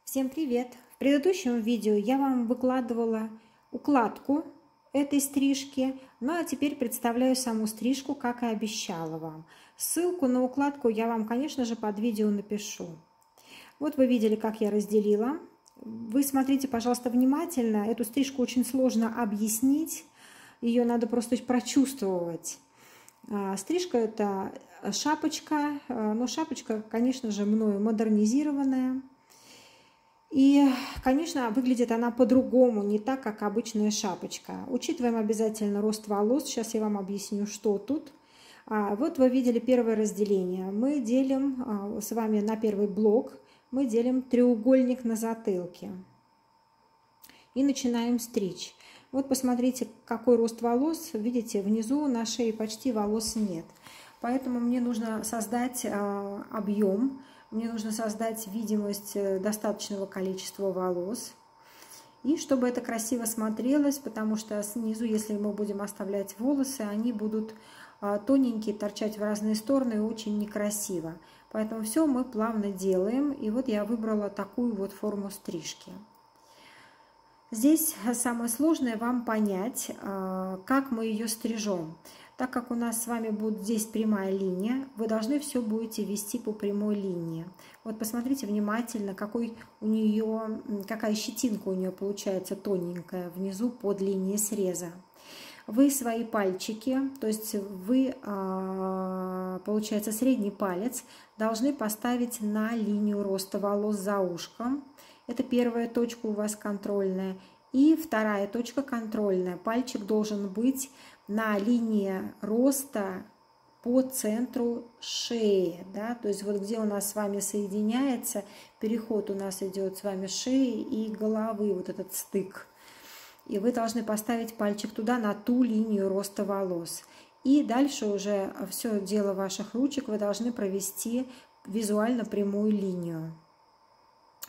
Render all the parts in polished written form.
Всем привет! В предыдущем видео я вам выкладывала укладку этой стрижки, ну а теперь представляю саму стрижку, как и обещала вам. Ссылку на укладку я вам, конечно же, под видео напишу. Вот вы видели, как я разделила. Вы смотрите, пожалуйста, внимательно. Эту стрижку очень сложно объяснить, ее надо просто прочувствовать. Стрижка — это шапочка, но шапочка, конечно же, мною модернизированная. И, конечно, выглядит она по-другому, не так, как обычная шапочка. Учитываем обязательно рост волос. Сейчас я вам объясню, что тут. Вот вы видели первое разделение. Мы делим с вами на первый блок, мы делим треугольник на затылке. И начинаем стричь. Вот посмотрите, какой рост волос. Видите, внизу на шее почти волос нет. Поэтому мне нужно создать объем. Мне нужно создать видимость достаточного количества волос. И чтобы это красиво смотрелось, потому что снизу, если мы будем оставлять волосы, они будут тоненькие, торчать в разные стороны и очень некрасиво. Поэтому все мы плавно делаем. И вот я выбрала такую вот форму стрижки. Здесь самое сложное вам понять, как мы ее стрижем. Так как у нас с вами будет здесь прямая линия, вы должны все будете вести по прямой линии. Вот посмотрите внимательно, какая щетинка у нее получается тоненькая внизу под линией среза. Вы свои пальчики, то есть вы, получается, средний палец должны поставить на линию роста волос за ушком. Это первая точка у вас контрольная. И вторая точка контрольная. Пальчик должен быть на линии роста по центру шеи. Да? То есть вот где у нас с вами соединяется, переход у нас идет с вами шеи и головы, вот этот стык. И вы должны поставить пальчик туда, на ту линию роста волос. И дальше уже все дело ваших ручек вы должны провести визуально прямую линию.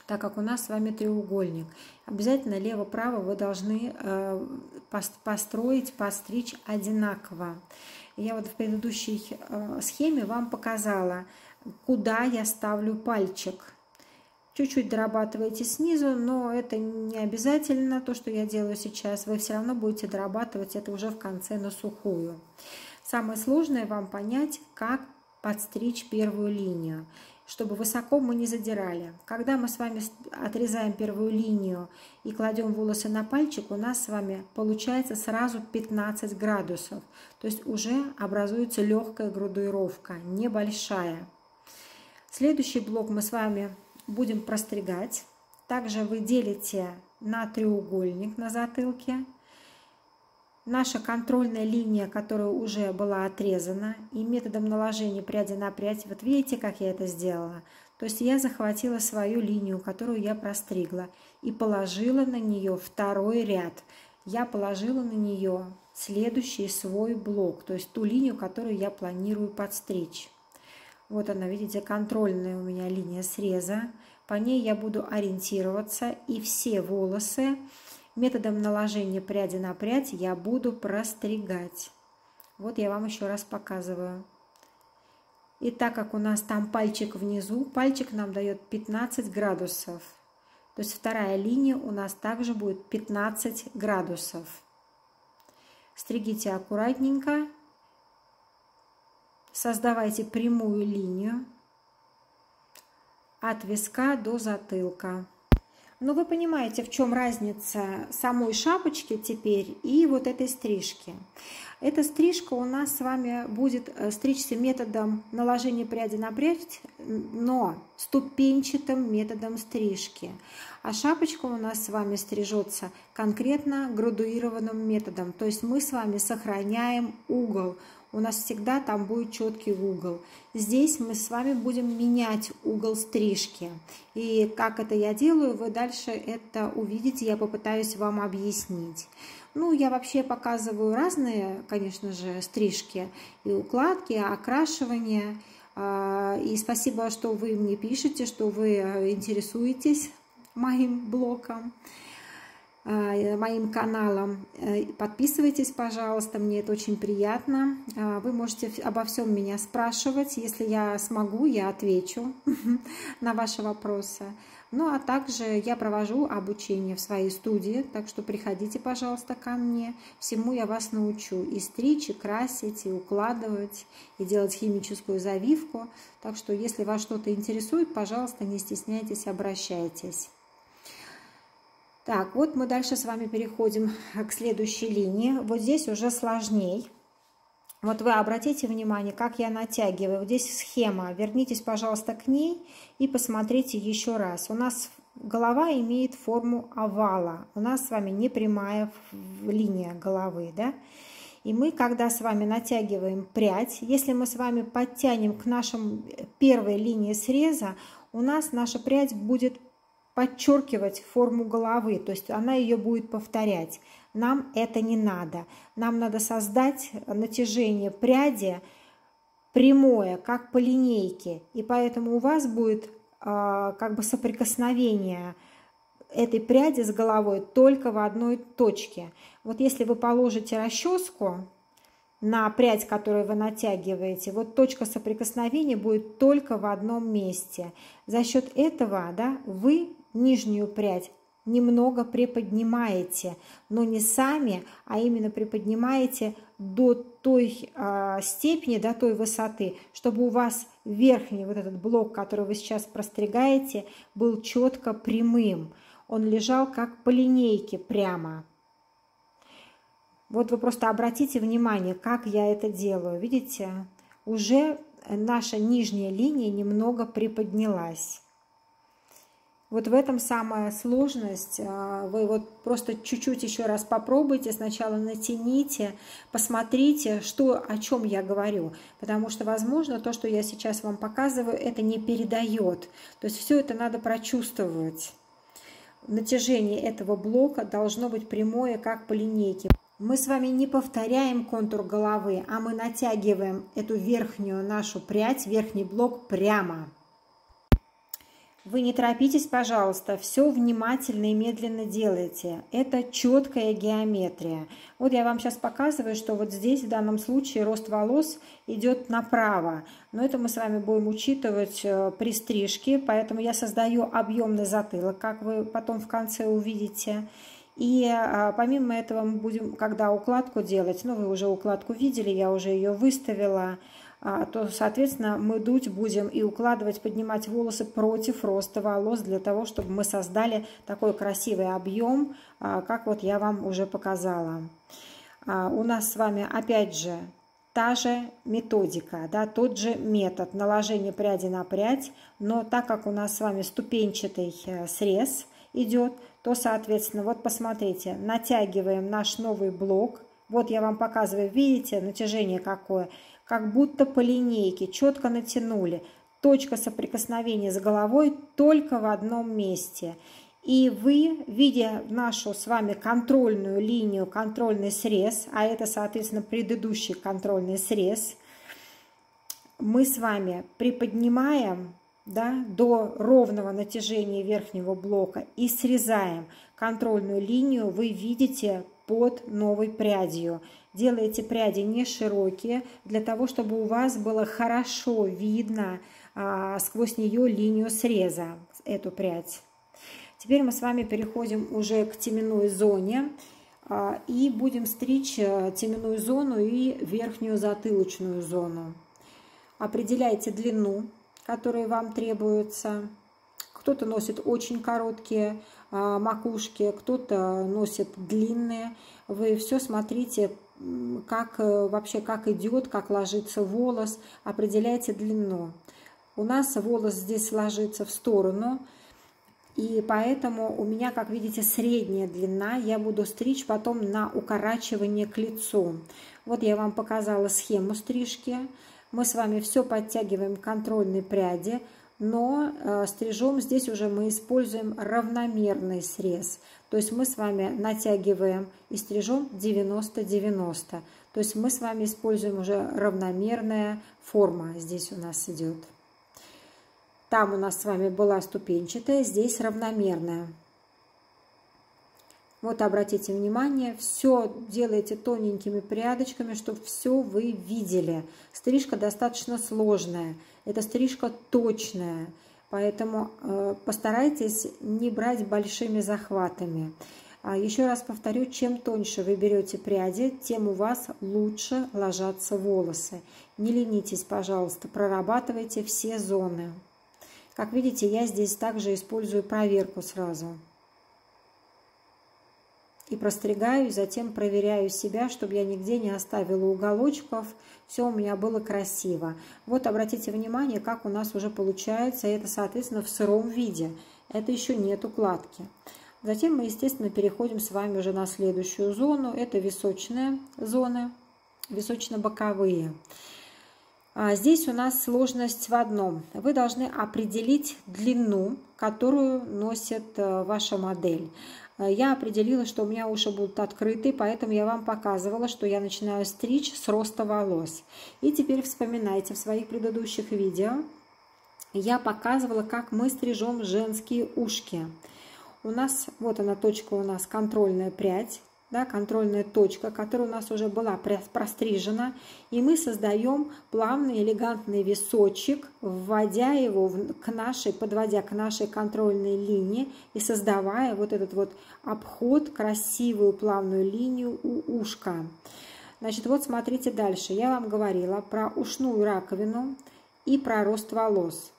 Так как у нас с вами треугольник. Обязательно лево-право вы должны постричь одинаково. Я вот в предыдущей схеме вам показала, куда я ставлю пальчик. Чуть-чуть дорабатываете снизу, но это не обязательно то, что я делаю сейчас. Вы все равно будете дорабатывать это уже в конце на сухую. Самое сложное вам понять, как подстричь первую линию, чтобы высоко мы не задирали. Когда мы с вами отрезаем первую линию и кладем волосы на пальчик, у нас с вами получается сразу 15 градусов. То есть уже образуется легкая градуировка, небольшая. Следующий блок мы с вами будем простригать. Также вы делите на треугольник на затылке. Наша контрольная линия, которая уже была отрезана, и методом наложения пряди на прядь, вот видите, как я это сделала? То есть я захватила свою линию, которую я простригла, и положила на нее второй ряд. Я положила на нее следующий свой блок, то есть ту линию, которую я планирую подстричь. Вот она, видите, контрольная у меня линия среза. По ней я буду ориентироваться, и все волосы методом наложения пряди на прядь я буду простригать. Вот я вам еще раз показываю. И так как у нас там пальчик внизу, пальчик нам дает 15 градусов. То есть вторая линия у нас также будет 15 градусов. Стригите аккуратненько. Создавайте прямую линию от виска до затылка. Но вы понимаете, в чем разница самой шапочки теперь и вот этой стрижки. Эта стрижка у нас с вами будет стричься методом наложения пряди на прядь, но ступенчатым методом стрижки. А шапочка у нас с вами стрижется конкретно градуированным методом. То есть мы с вами сохраняем угол. У нас всегда там будет четкий угол. Здесь мы с вами будем менять угол стрижки. И как это я делаю, вы дальше это увидите, я попытаюсь вам объяснить. Ну, я вообще показываю разные, конечно же, стрижки, и укладки, и окрашивания. И спасибо, что вы мне пишете, что вы интересуетесь моим блогом, моим каналом. Подписывайтесь, пожалуйста, мне это очень приятно. Вы можете обо всем меня спрашивать. Если я смогу, я отвечу на ваши вопросы. Ну, а также я провожу обучение в своей студии, так что приходите, пожалуйста, ко мне. Всему я вас научу: и стричь, и красить, и укладывать, и делать химическую завивку. Так что, если вас что-то интересует, пожалуйста, не стесняйтесь, обращайтесь. Так, вот мы дальше с вами переходим к следующей линии. Вот здесь уже сложней. Вот вы обратите внимание, как я натягиваю. Вот здесь схема. Вернитесь, пожалуйста, к ней и посмотрите еще раз. У нас голова имеет форму овала. У нас с вами не прямая линия головы, да? И мы, когда с вами натягиваем прядь, если мы с вами подтянем к нашей первой линии среза, у нас наша прядь будет подчеркивать форму головы, то есть она ее будет повторять. Нам это не надо. Нам надо создать натяжение пряди прямое, как по линейке. И поэтому у вас будет как бы соприкосновение этой пряди с головой только в одной точке. Вот если вы положите расческу на прядь, которую вы натягиваете, вот точка соприкосновения будет только в одном месте. За счет этого, да, вы нижнюю прядь немного приподнимаете, но не сами, а именно приподнимаете до той степени, до той высоты, чтобы у вас верхний вот этот блок, который вы сейчас простригаете, был четко прямым. Он лежал как по линейке прямо. Вот вы просто обратите внимание, как я это делаю. Видите, уже наша нижняя линия немного приподнялась. Вот в этом самая сложность. Вы вот просто чуть-чуть еще раз попробуйте, сначала натяните, посмотрите, о чем я говорю. Потому что, возможно, то, что я сейчас вам показываю, это не передает. То есть все это надо прочувствовать. Натяжение этого блока должно быть прямое, как по линейке. Мы с вами не повторяем контур головы, а мы натягиваем эту верхнюю нашу прядь, верхний блок прямо. Вы не торопитесь, пожалуйста, все внимательно и медленно делайте. Это четкая геометрия. Вот я вам сейчас показываю, что вот здесь в данном случае рост волос идет направо. Но это мы с вами будем учитывать при стрижке, поэтому я создаю объемный затылок, как вы потом в конце увидите. И помимо этого мы будем, когда укладку делать, ну вы уже укладку видели, я уже ее выставила, то, соответственно, мы дуть будем и укладывать, поднимать волосы против роста волос, для того, чтобы мы создали такой красивый объем, как вот я вам уже показала. У нас с вами, опять же, та же методика, да, тот же метод наложения пряди на прядь, но так как у нас с вами ступенчатый срез идет, то, соответственно, вот посмотрите, натягиваем наш новый блок. Вот я вам показываю, видите, натяжение какое? Как будто по линейке, четко натянули. Точка соприкосновения с головой только в одном месте. И вы, видя нашу с вами контрольную линию, контрольный срез, а это, соответственно, предыдущий контрольный срез, мы с вами приподнимаем, да, до ровного натяжения верхнего блока и срезаем. Контрольную линию вы видите под новой прядью. Делаете пряди не широкие, для того, чтобы у вас было хорошо видно сквозь нее линию среза, эту прядь. Теперь мы с вами переходим уже к теменной зоне и будем стричь теменную зону и верхнюю затылочную зону. Определяйте длину, которая вам требуется. Кто-то носит очень короткие макушки, кто-то носит длинные. Вы все смотрите, как вообще как идет, как ложится волос, определяйте длину. У нас волос здесь ложится в сторону, и поэтому у меня, как видите, средняя длина. Я буду стричь потом на укорачивание к лицу. Вот я вам показала схему стрижки. Мы с вами все подтягиваем к контрольной пряди, но стрижем здесь уже мы используем равномерный срез. То есть мы с вами натягиваем и стрижем 90-90. То есть мы с вами используем уже равномерная форма. Здесь у нас идет. Там у нас с вами была ступенчатая, здесь равномерная. Вот обратите внимание, все делаете тоненькими прядочками, чтобы все вы видели. Стрижка достаточно сложная, это стрижка точная. Поэтому постарайтесь не брать большими захватами. Еще раз повторю, чем тоньше вы берете пряди, тем у вас лучше ложатся волосы. Не ленитесь, пожалуйста, прорабатывайте все зоны. Как видите, я здесь также использую проверку сразу. И простригаю, и затем проверяю себя, чтобы я нигде не оставила уголочков. Все у меня было красиво. Вот обратите внимание, как у нас уже получается. Это, соответственно, в сыром виде. Это еще нет укладки. Затем мы, естественно, переходим с вами уже на следующую зону. Это височные зоны, височно-боковые. Здесь у нас сложность в одном. Вы должны определить длину, которую носит ваша модель. Я определила, что у меня уши будут открыты, поэтому я вам показывала, что я начинаю стричь с роста волос. И теперь вспоминайте в своих предыдущих видео. Я показывала, как мы стрижем женские ушки. У нас, вот она точка у нас, контрольная прядь, да, контрольная точка, которая у нас уже была прострижена. И мы создаем плавный элегантный височек, вводя его подводя к нашей контрольной линии и создавая вот этот вот обход, красивую плавную линию у ушка. Значит, вот смотрите дальше. Я вам говорила про ушную раковину и про рост волос.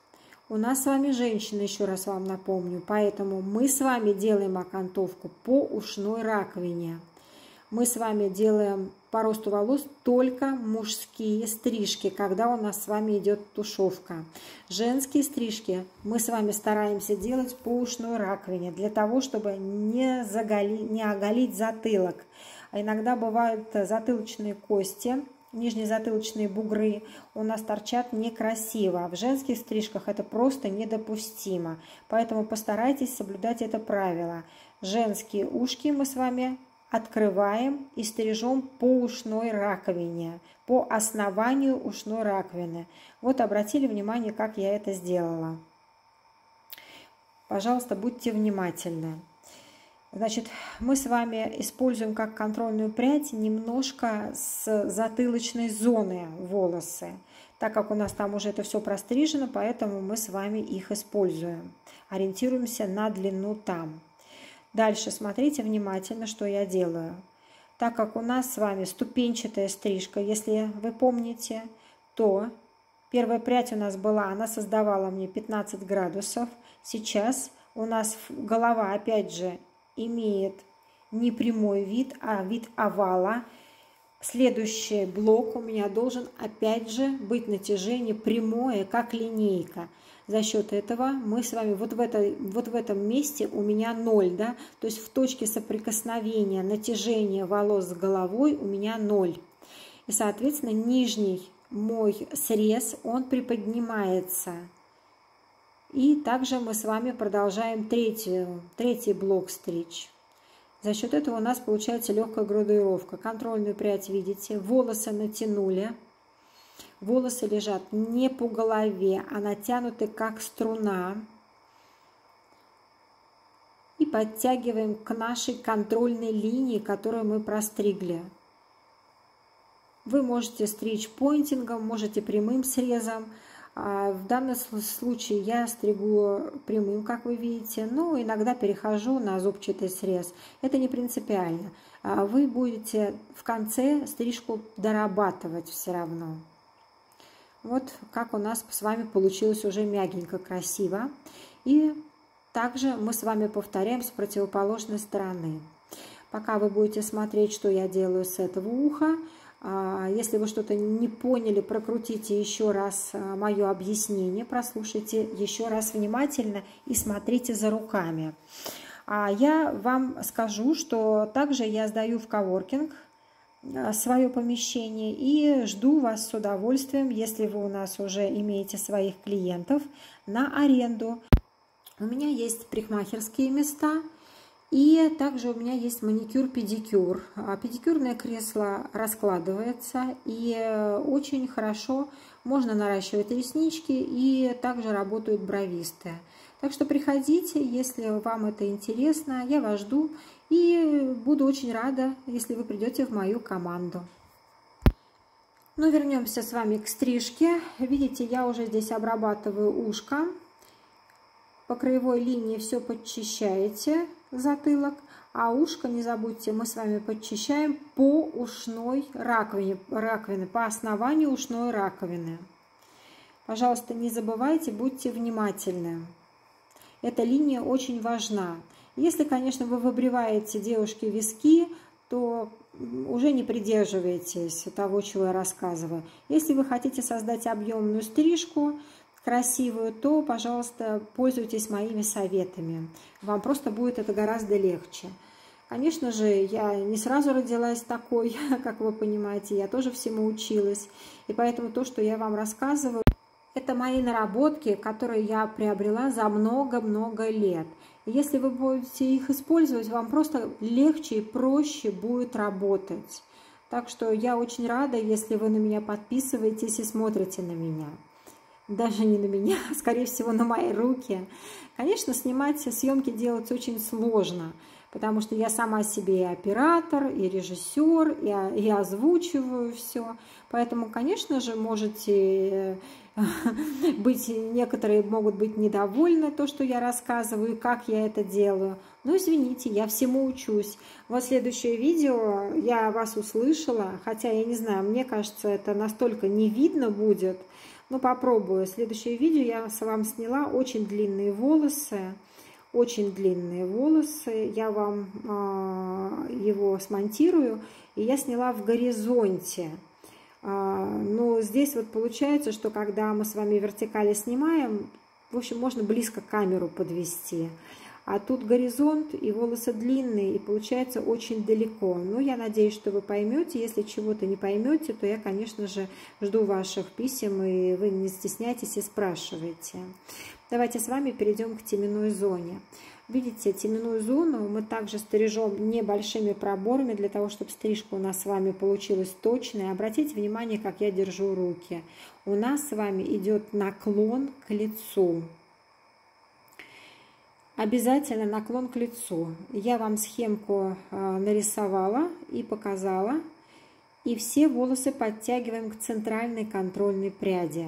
У нас с вами женщины, еще раз вам напомню, поэтому мы с вами делаем окантовку по ушной раковине. Мы с вами делаем по росту волос только мужские стрижки, когда у нас с вами идет тушевка. Женские стрижки мы с вами стараемся делать по ушной раковине, для того, чтобы не оголить затылок. А иногда бывают затылочные кости, нижние затылочные бугры у нас торчат некрасиво. А в женских стрижках это просто недопустимо. Поэтому постарайтесь соблюдать это правило. Женские ушки мы с вами открываем и стрижем по ушной раковине, по основанию ушной раковины. Вот обратили внимание, как я это сделала. Пожалуйста, будьте внимательны. Значит, мы с вами используем как контрольную прядь немножко с затылочной зоны волосы. Так как у нас там уже это все прострижено, поэтому мы с вами их используем. Ориентируемся на длину там. Дальше смотрите внимательно, что я делаю. Так как у нас с вами ступенчатая стрижка, если вы помните, то первая прядь у нас была, она создавала мне 15 градусов. Сейчас у нас голова, опять же, имеет не прямой вид, а вид овала. Следующий блок у меня должен опять же быть натяжение прямое, как линейка. За счет этого мы с вами вот в этом месте у меня 0, да, то есть в точке соприкосновения натяжения волос с головой у меня 0. И, соответственно, нижний мой срез, он приподнимается. И также мы с вами продолжаем третий блок стричь. За счет этого у нас получается легкая градуировка. Контрольную прядь видите, волосы натянули. Волосы лежат не по голове, а натянуты как струна. И подтягиваем к нашей контрольной линии, которую мы простригли. Вы можете стричь пойнтингом, можете прямым срезом. В данном случае я стригу прямым, как вы видите, но иногда перехожу на зубчатый срез. Это не принципиально. Вы будете в конце стрижку дорабатывать все равно. Вот как у нас с вами получилось уже мягенько, красиво. И также мы с вами повторяем с противоположной стороны. Пока вы будете смотреть, что я делаю с этого уха, если вы что-то не поняли, прокрутите еще раз мое объяснение, прослушайте еще раз внимательно и смотрите за руками. Я вам скажу, что также я сдаю в коворкинг свое помещение и жду вас с удовольствием, если вы у нас уже имеете своих клиентов, на аренду. У меня есть парикмахерские места. И также у меня есть маникюр-педикюр. Педикюрное кресло раскладывается и очень хорошо можно наращивать реснички, и также работают бровисты. Так что приходите, если вам это интересно, я вас жду и буду очень рада, если вы придете в мою команду. Ну, вернемся с вами к стрижке. Видите, я уже здесь обрабатываю ушко. По краевой линии все подчищаете, затылок, а ушко не забудьте, мы с вами подчищаем по ушной раковине, по основанию ушной раковины. Пожалуйста, не забывайте, будьте внимательны. Эта линия очень важна. Если, конечно, вы выбриваете, девушки, виски, то уже не придерживайтесь того, чего я рассказываю. Если вы хотите создать объемную стрижку, красивую, то, пожалуйста, пользуйтесь моими советами. Вам просто будет это гораздо легче. Конечно же, я не сразу родилась такой, как вы понимаете, я тоже всему училась. И поэтому то, что я вам рассказываю, это мои наработки, которые я приобрела за много-много лет. И если вы будете их использовать, вам просто легче и проще будет работать. Так что я очень рада, если вы на меня подписываетесь и смотрите на меня. Даже не на меня, скорее всего, на мои руки. Конечно, снимать съемки делать очень сложно, потому что я сама себе и оператор, и режиссер, и озвучиваю все. Поэтому, конечно же, можете быть, некоторые могут быть недовольны то, что я рассказываю, и как я это делаю. Но извините, я всему учусь. Вот следующее видео я вас услышала, хотя я не знаю, мне кажется, это настолько не видно будет. Ну, попробую. Следующее видео я вам сняла очень длинные волосы. Очень длинные волосы. Я вам его смонтирую. И я сняла в горизонте. Но здесь вот получается, что когда мы с вами вертикали снимаем, в общем, можно близко камеру подвести. А тут горизонт и волосы длинные, и получается очень далеко. Но я надеюсь, что вы поймете. Если чего-то не поймете, то я, конечно же, жду ваших писем, и вы не стесняйтесь и спрашивайте. Давайте с вами перейдем к теменной зоне. Видите, теменную зону мы также стрижем небольшими проборами, для того, чтобы стрижка у нас с вами получилась точная. Обратите внимание, как я держу руки. У нас с вами идет наклон к лицу. Обязательно наклон к лицу. Я вам схемку нарисовала и показала. И все волосы подтягиваем к центральной контрольной пряди.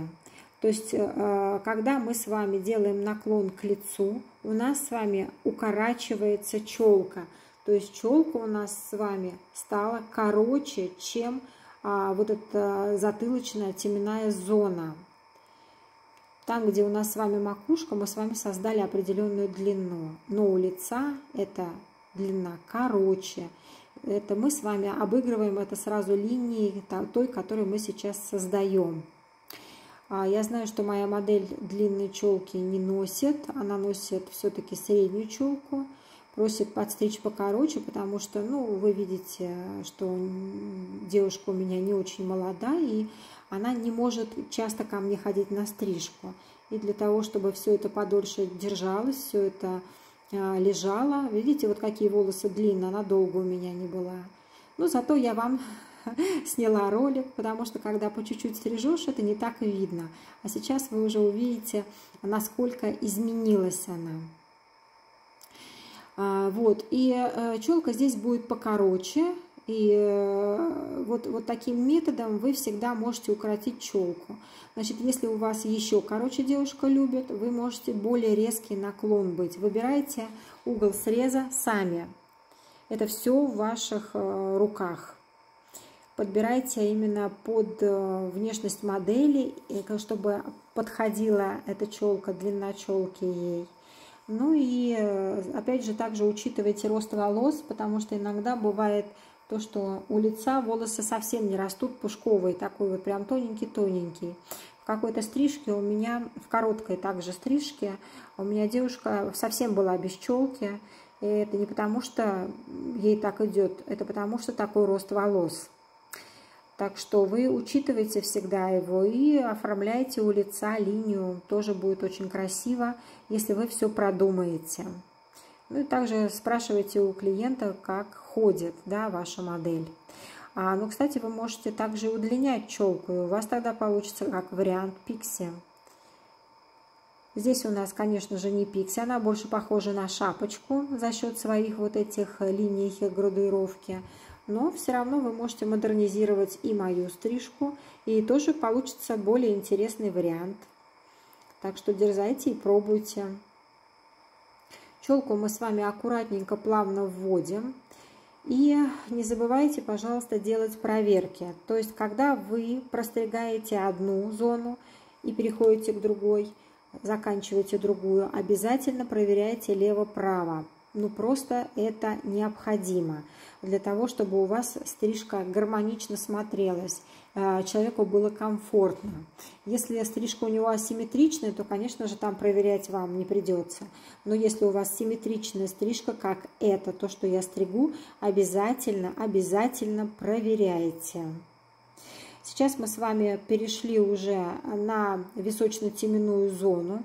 То есть, когда мы с вами делаем наклон к лицу, у нас с вами укорачивается челка. То есть челка у нас с вами стала короче, чем вот эта затылочная теменная зона. Там, где у нас с вами макушка, мы с вами создали определенную длину. Но у лица эта длина короче. Это мы с вами обыгрываем это сразу линией той, которую мы сейчас создаем. Я знаю, что моя модель длинные челки не носит. Она носит все-таки среднюю челку. Просит подстричь покороче, потому что, ну, вы видите, что девушка у меня не очень молода, и она не может часто ко мне ходить на стрижку. И для того, чтобы все это подольше держалось, все это лежало, видите, вот какие волосы длинные, она долго у меня не была. Но зато я вам сняла ролик, потому что когда по чуть-чуть стрижешь, это не так и видно. А сейчас вы уже увидите, насколько изменилась она. Вот, и челка здесь будет покороче, и вот таким методом вы всегда можете укоротить челку. Значит, если у вас еще короче девушка любит, вы можете более резкий наклон быть. Выбирайте угол среза сами. Это все в ваших руках. Подбирайте именно под внешность модели, чтобы подходила эта челка, длина челки ей. Ну и опять же также учитывайте рост волос, потому что иногда бывает то, что у лица волосы совсем не растут, пушковые, такой вот прям тоненький-тоненький. В какой-то стрижке у меня, в короткой также стрижке, у меня девушка совсем была без челки. И это не потому, что ей так идет, это потому, что такой рост волос. Так что вы учитывайте всегда его и оформляйте у лица линию. Тоже будет очень красиво, если вы все продумаете. Ну и также спрашивайте у клиента, как ходит, да, ваша модель. Ну, кстати, вы можете также удлинять челку, и у вас тогда получится как вариант пикси. Здесь у нас, конечно же, не пикси, она больше похожа на шапочку за счет своих вот этих линий градуировки. Но все равно вы можете модернизировать и мою стрижку, и тоже получится более интересный вариант. Так что дерзайте и пробуйте. Челку мы с вами аккуратненько, плавно вводим. И не забывайте, пожалуйста, делать проверки. То есть, когда вы простригаете одну зону и переходите к другой, заканчиваете другую, обязательно проверяйте лево-право. Ну, просто это необходимо для того, чтобы у вас стрижка гармонично смотрелась, человеку было комфортно. Если стрижка у него асимметричная, то, конечно же, там проверять вам не придется. Но если у вас симметричная стрижка, как это, то, что я стригу, обязательно проверяйте. Сейчас мы с вами перешли уже на височно-теменную зону.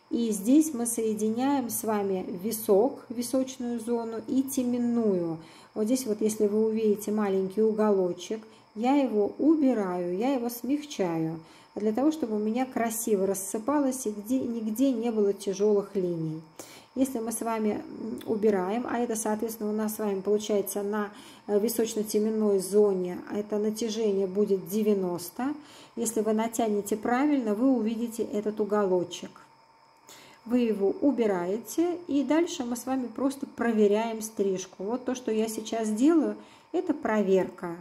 И здесь мы соединяем с вами висок, височную зону, и теменную. Вот здесь вот, если вы увидите маленький уголочек, я его убираю, я его смягчаю, для того, чтобы у меня красиво рассыпалось и нигде не было тяжелых линий. Если мы с вами убираем, а это, соответственно, у нас с вами получается на височно-теменной зоне, это натяжение будет 90. Если вы натянете правильно, вы увидите этот уголочек. Вы его убираете, и дальше мы с вами просто проверяем стрижку. Вот то, что я сейчас делаю, это проверка,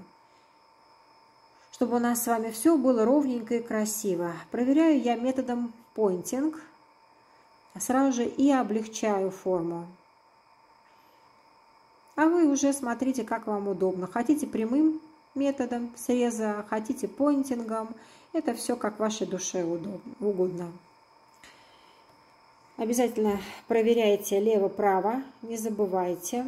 чтобы у нас с вами все было ровненько и красиво. Проверяю я методом pointing, сразу же и облегчаю форму. А вы уже смотрите, как вам удобно. Хотите прямым методом среза, хотите поинтингом. Это все как вашей душе угодно. Обязательно проверяйте лево-право, не забывайте.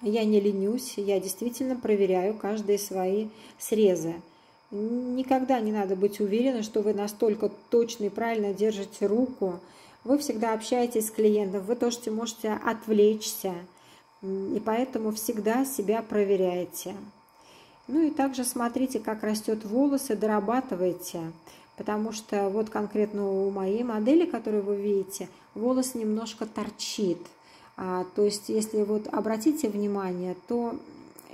Я не ленюсь, я действительно проверяю каждые свои срезы. Никогда не надо быть уверенным, что вы настолько точно и правильно держите руку. Вы всегда общаетесь с клиентом, вы тоже можете отвлечься, и поэтому всегда себя проверяйте. Ну и также смотрите, как растет волосы, дорабатывайте. Потому что вот конкретно у моей модели, которую вы видите, волос немножко торчит. То есть, если вот обратите внимание, то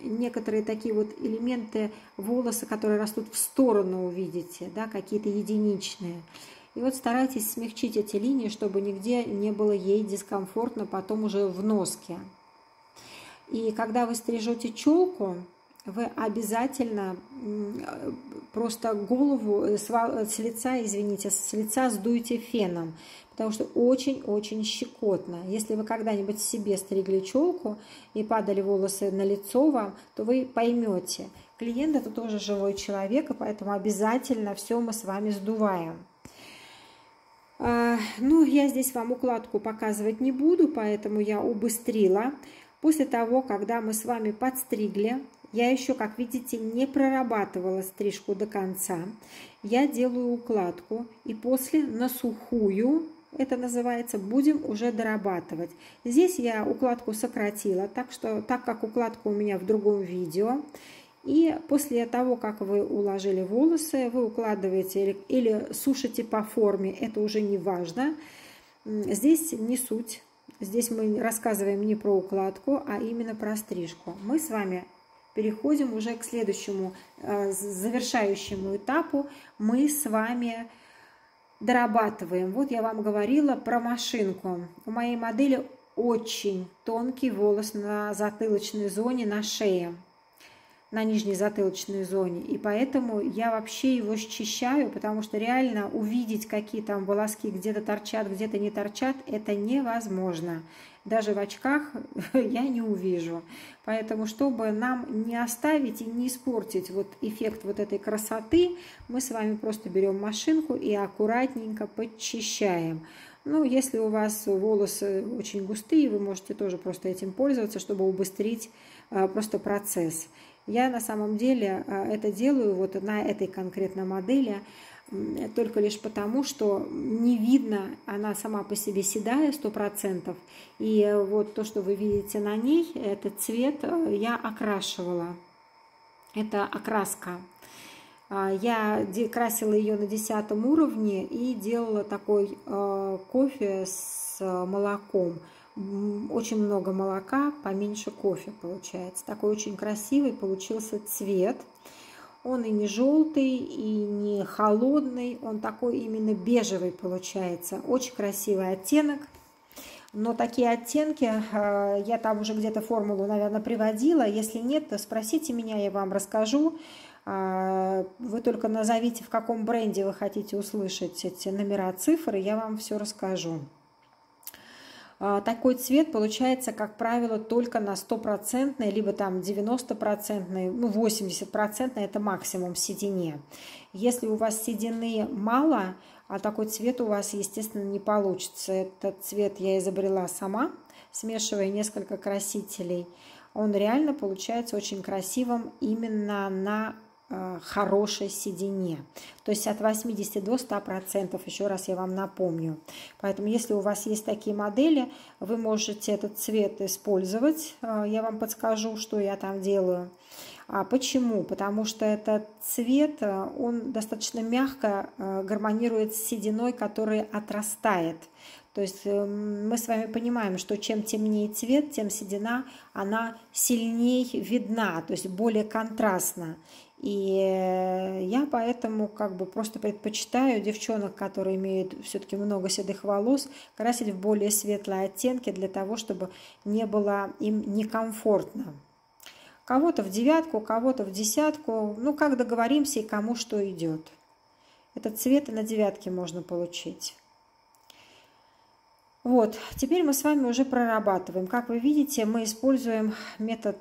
некоторые такие вот элементы волоса, которые растут в сторону, увидите, да, какие-то единичные. И вот старайтесь смягчить эти линии, чтобы нигде не было ей дискомфортно потом уже в носке. И когда вы стрижете челку, вы обязательно просто голову с лица, извините, с лица сдуйте феном, потому что очень-очень щекотно. Если вы когда-нибудь себе стригли челку и падали волосы на лицо вам, то вы поймете. Клиент – это тоже живой человек, и поэтому обязательно все мы с вами сдуваем. Ну, я здесь вам укладку показывать не буду, поэтому я убыстрила. После того, когда мы с вами подстригли, я еще, как видите, не прорабатывала стрижку до конца. Я делаю укладку, и после на сухую, это называется, будем уже дорабатывать. Здесь я укладку сократила, так как укладка у меня в другом видео. И после того, как вы уложили волосы, вы укладываете или сушите по форме, это уже не важно. Здесь не суть. Здесь мы рассказываем не про укладку, а именно про стрижку. Мы с вами переходим уже к следующему завершающему этапу. Мы с вами дорабатываем. Вот я вам говорила про машинку. У моей модели очень тонкий волос на затылочной зоне, на шее, на нижней затылочной зоне. И поэтому я вообще его счищаю, потому что реально увидеть, какие там волоски где-то торчат, где-то не торчат, это невозможно. Даже в очках я не увижу. Поэтому, чтобы нам не оставить и не испортить вот эффект вот этой красоты, мы с вами просто берем машинку и аккуратненько подчищаем. Ну, если у вас волосы очень густые, вы можете тоже просто этим пользоваться, чтобы убыстрить просто процесс. Я на самом деле это делаю вот на этой конкретной модели только лишь потому, что не видно, она сама по себе седая 100%. И вот то, что вы видите на ней, этот цвет я окрашивала. Это окраска. Я красила ее на 10 уровне и делала такой кофе с молоком. Очень много молока, поменьше кофе получается. Такой очень красивый получился цвет. Он и не желтый, и не холодный. Он такой именно бежевый получается. Очень красивый оттенок. Но такие оттенки, я там уже где-то формулу, наверное, приводила. Если нет, то спросите меня, я вам расскажу. Вы только назовите, в каком бренде вы хотите услышать эти номера, цифры, я вам все расскажу. Такой цвет получается, как правило, только на 100%, либо там 90%, ну 80% это максимум седине. Если у вас седины мало, а такой цвет у вас, естественно, не получится. Этот цвет я изобрела сама, смешивая несколько красителей. Он реально получается очень красивым именно на хорошей седине. То есть от 80 до 100%, еще раз я вам напомню. Поэтому если у вас есть такие модели, вы можете этот цвет использовать. Я вам подскажу, что я там делаю. Почему? Потому что этот цвет, он достаточно мягко гармонирует с сединой, которая отрастает. То есть мы с вами понимаем, что чем темнее цвет, тем седина, она сильнее видна, то есть более контрастна. И я поэтому как бы просто предпочитаю девчонок, которые имеют все-таки много седых волос, красить в более светлые оттенки для того, чтобы не было им некомфортно. Кого-то в девятку, кого-то в десятку, ну как договоримся и кому что идет. Этот цвет и на девятке можно получить. Вот, теперь мы с вами уже прорабатываем. Как вы видите, мы используем метод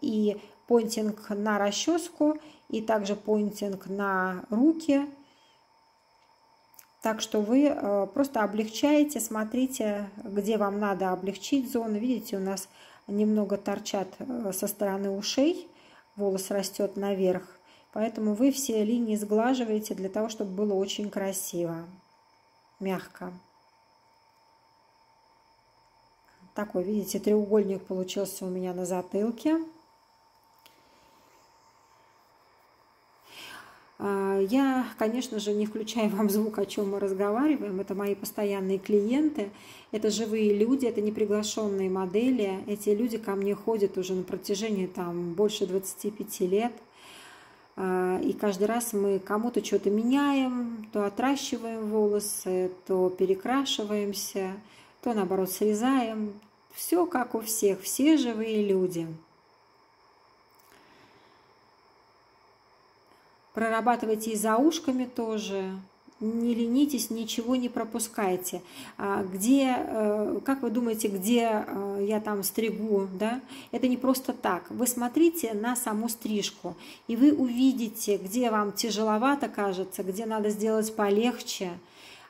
и пойнтинг на расческу, и также пойнтинг на руки. Так что вы просто облегчаете, смотрите, где вам надо облегчить зоны. Видите, у нас немного торчат со стороны ушей, волос растет наверх. Поэтому вы все линии сглаживаете для того, чтобы было очень красиво, мягко. Такой, видите, треугольник получился у меня на затылке. Я, конечно же, не включаю вам звук, о чем мы разговариваем. Это мои постоянные клиенты, это живые люди, это не приглашенные модели. Эти люди ко мне ходят уже на протяжении там больше 25 лет. И каждый раз мы кому-то что-то меняем, то отращиваем волосы, то перекрашиваемся, то наоборот срезаем. Все как у всех, все живые люди. Прорабатывайте и за ушками тоже. Не ленитесь, ничего не пропускайте. Как вы думаете, где я там стригу, да? Это не просто так. Вы смотрите на саму стрижку, и вы увидите, где вам тяжеловато кажется, где надо сделать полегче.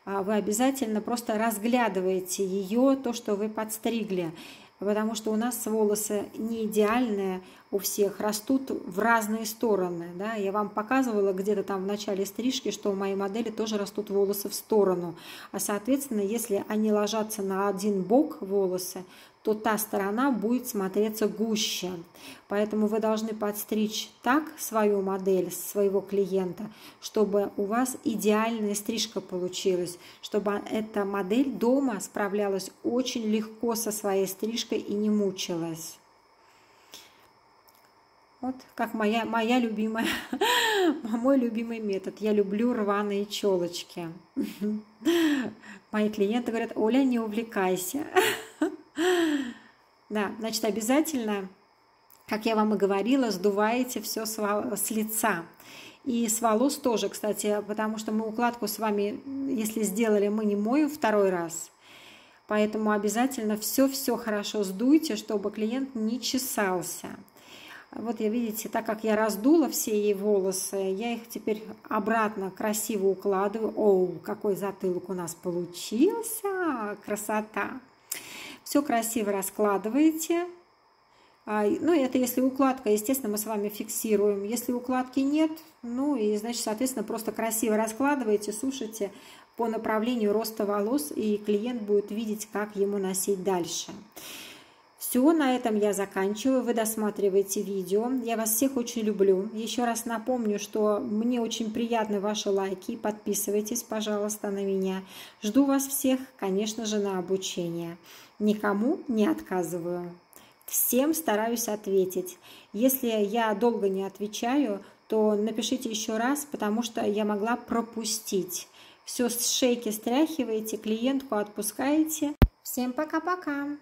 Вы обязательно просто разглядываете ее, то, что вы подстригли. Потому что у нас волосы не идеальные, у всех растут в разные стороны. Да? Я вам показывала где-то там в начале стрижки, что у моей модели тоже растут волосы в сторону. А соответственно, если они ложатся на один бок волосы, то та сторона будет смотреться гуще. Поэтому вы должны подстричь так свою модель, своего клиента, чтобы у вас идеальная стрижка получилась, чтобы эта модель дома справлялась очень легко со своей стрижкой и не мучилась. Вот как моя любимая, мой любимый метод. Я люблю рваные челочки. Мои клиенты говорят: Оля, не увлекайся. Да, значит, обязательно, как я вам и говорила, сдуваете все с лица. И с волос тоже, кстати, потому что мы укладку с вами, если сделали, мы не моем второй раз. Поэтому обязательно все хорошо сдуйте, чтобы клиент не чесался. Вот я, видите, так как я раздула все ей волосы, я их теперь обратно красиво укладываю. О, какой затылок у нас получился! Красота! Все красиво раскладываете. Ну, это если укладка, естественно, мы с вами фиксируем. Если укладки нет, ну и, значит, соответственно, просто красиво раскладываете, сушите по направлению роста волос, и клиент будет видеть, как ему носить дальше. Все, на этом я заканчиваю. Вы досматриваете видео. Я вас всех очень люблю. Еще раз напомню, что мне очень приятны ваши лайки. Подписывайтесь, пожалуйста, на меня. Жду вас всех, конечно же, на обучение. Никому не отказываю. Всем стараюсь ответить. Если я долго не отвечаю, то напишите еще раз, потому что я могла пропустить. Все с шейки стряхиваете, клиентку отпускаете Всем пока-пока!